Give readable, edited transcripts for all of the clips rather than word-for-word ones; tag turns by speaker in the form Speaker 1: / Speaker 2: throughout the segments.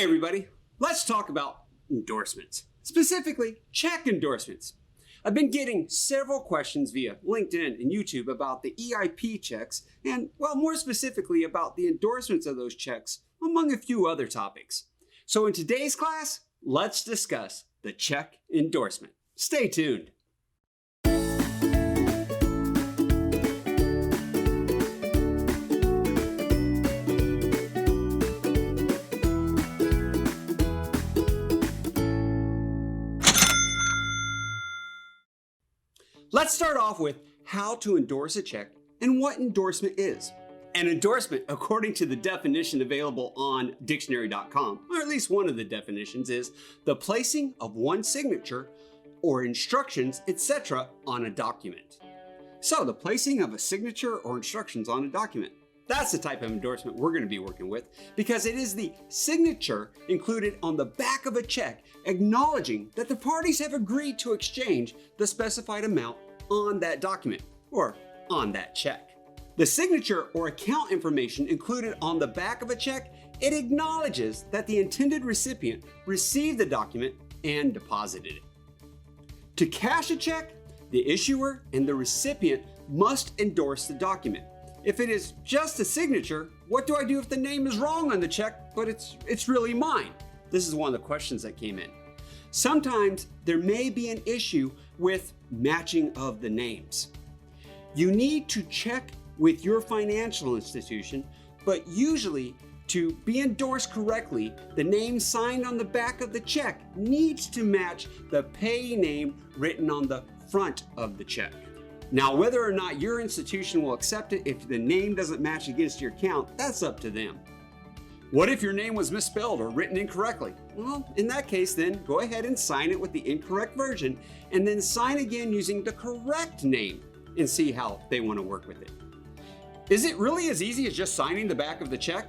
Speaker 1: Hey everybody, let's talk about endorsements, specifically check endorsements. I've been getting several questions via LinkedIn and YouTube about the EIP checks and, well, more specifically about the endorsements of those checks, among a few other topics. So in today's class, let's discuss the check endorsement. Stay tuned. Let's start off with how to endorse a check and what endorsement is. An endorsement, according to the definition available on dictionary.com, or at least one of the definitions, is the placing of one's signature or instructions, etc. on a document. So the placing of a signature or instructions on a document. That's the type of endorsement we're going to be working with because it is the signature included on the back of a check acknowledging that the parties have agreed to exchange the specified amount on that document or on that check. The signature or account information included on the back of a check, it acknowledges that the intended recipient received the document and deposited it. To cash a check, the issuer and the recipient must endorse the document. If it is just a signature, what do I do if the name is wrong on the check, but it's really mine? This is one of the questions that came in. Sometimes there may be an issue with matching of the names. You need to check with your financial institution, but usually to be endorsed correctly, the name signed on the back of the check needs to match the payee name written on the front of the check. Now, whether or not your institution will accept it if the name doesn't match against your account, that's up to them. What if your name was misspelled or written incorrectly? Well, in that case, then go ahead and sign it with the incorrect version and then sign again using the correct name and see how they want to work with it. Is it really as easy as just signing the back of the check?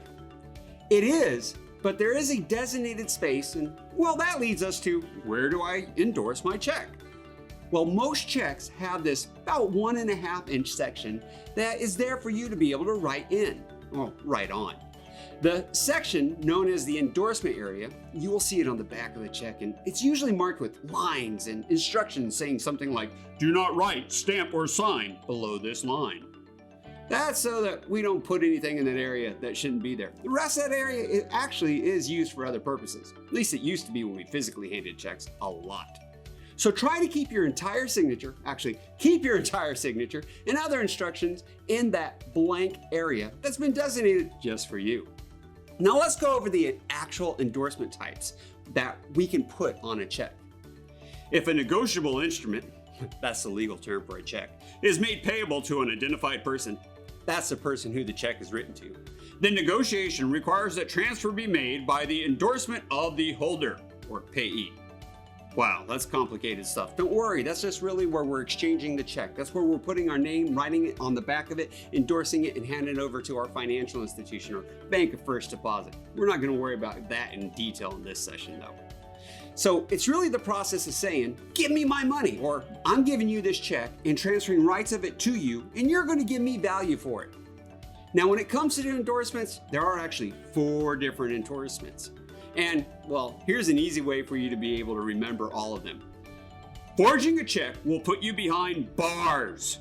Speaker 1: It is, but there is a designated space and, well, that leads us to where do I endorse my check? Well, most checks have this about 1.5 inch section that is there for you to be able to write in, or write on. The section known as the endorsement area, you will see it on the back of the check, and it's usually marked with lines and instructions saying something like, do not write, stamp, or sign below this line. That's so that we don't put anything in that area that shouldn't be there. The rest of that area, it actually is used for other purposes. At least it used to be when we physically handed checks a lot. So try to keep your entire signature and other instructions in that blank area that's been designated just for you. Now let's go over the actual endorsement types that we can put on a check. If a negotiable instrument, that's the legal term for a check, is made payable to an identified person, that's the person who the check is written to, then negotiation requires that transfer be made by the endorsement of the holder or payee. Wow, that's complicated stuff. Don't worry, that's just really where we're exchanging the check. That's where we're putting our name, writing it on the back of it, endorsing it, and handing it over to our financial institution or bank of first deposit. We're not gonna worry about that in detail in this session though. So it's really the process of saying, give me my money, or I'm giving you this check and transferring rights of it to you, and you're gonna give me value for it. Now, when it comes to the endorsements, there are actually 4 different endorsements. And, well, here's an easy way for you to be able to remember all of them. Forging a check will put you behind bars.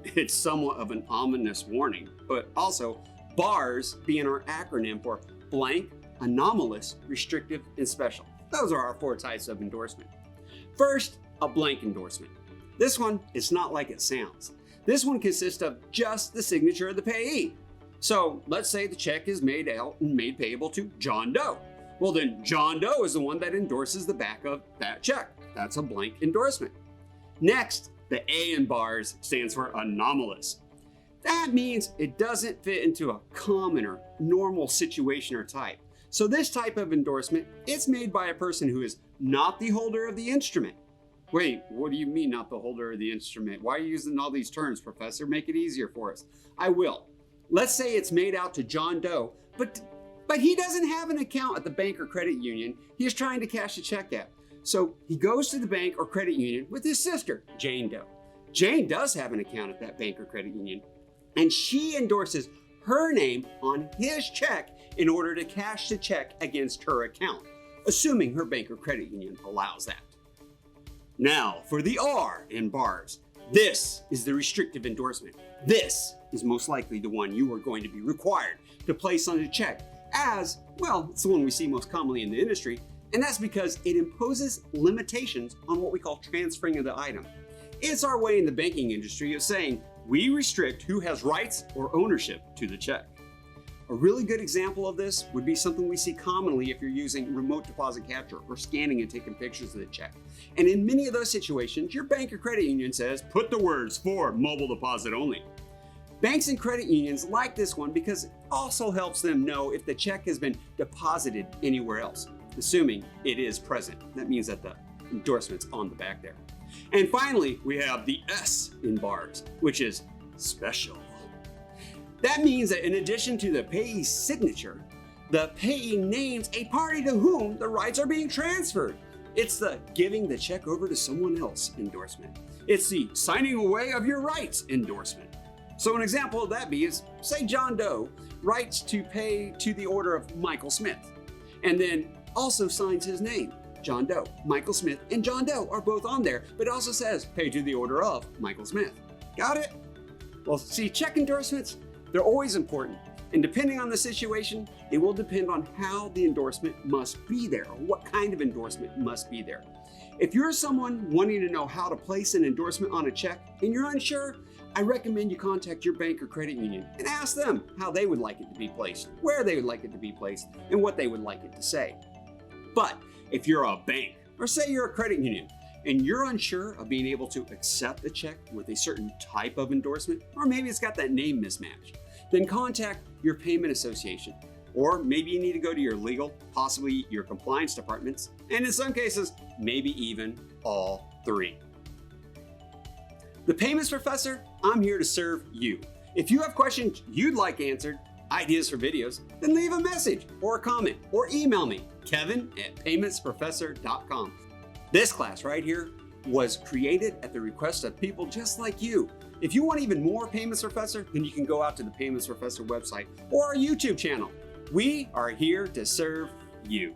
Speaker 1: It's somewhat of an ominous warning, but also BARS being our acronym for blank, anomalous, restrictive, and special. Those are our 4 types of endorsement. First, a blank endorsement. This one is not like it sounds. This one consists of just the signature of the payee. So let's say the check is made out and made payable to John Doe. Well, then John Doe is the one that endorses the back of that check. That's a blank endorsement. Next, the A in BARS stands for anomalous. That means it doesn't fit into a common or normal situation or type. So this type of endorsement, it's made by a person who is not the holder of the instrument. Wait, what do you mean not the holder of the instrument? Why are you using all these terms, Professor? Make it easier for us. I will. Let's say it's made out to John Doe, but he doesn't have an account at the bank or credit union he's trying to cash a check at. So he goes to the bank or credit union with his sister, Jane Doe. Jane does have an account at that bank or credit union, and she endorses her name on his check in order to cash the check against her account, assuming her bank or credit union allows that. Now, for the R in bars. This is the restrictive endorsement. This is most likely the one you are going to be required to place on a check as, well, it's the one we see most commonly in the industry, and that's because it imposes limitations on what we call transferring of the item. It's our way in the banking industry of saying we restrict who has rights or ownership to the check. A really good example of this would be something we see commonly if you're using remote deposit capture or scanning and taking pictures of the check. And in many of those situations, your bank or credit union says, put the words for mobile deposit only. Banks and credit unions like this one because it also helps them know if the check has been deposited anywhere else, assuming it is present. That means that the endorsement's on the back there. And finally, we have the S in bars, which is special. That means that in addition to the payee's signature, the payee names a party to whom the rights are being transferred. It's the giving the check over to someone else endorsement. It's the signing away of your rights endorsement. So an example of that is, say John Doe writes to pay to the order of Michael Smith, and then also signs his name. John Doe, Michael Smith, and John Doe are both on there, but it also says pay to the order of Michael Smith. Got it? Well, see, check endorsements, they're always important, and depending on the situation, it will depend on how the endorsement must be there, or what kind of endorsement must be there. If you're someone wanting to know how to place an endorsement on a check and you're unsure, I recommend you contact your bank or credit union and ask them how they would like it to be placed, where they would like it to be placed, and what they would like it to say. But if you're a bank, or say you're a credit union, and you're unsure of being able to accept a check with a certain type of endorsement, or maybe it's got that name mismatch, then contact your payment association. Or maybe you need to go to your legal, possibly your compliance departments, and in some cases, maybe even all three. The Payments Professor, I'm here to serve you. If you have questions you'd like answered, ideas for videos, then leave a message or a comment or email me, kevin@paymentsprofessor.com. This class right here was created at the request of people just like you. If you want even more Payments Professor, then you can go out to the Payments Professor website or our YouTube channel. We are here to serve you.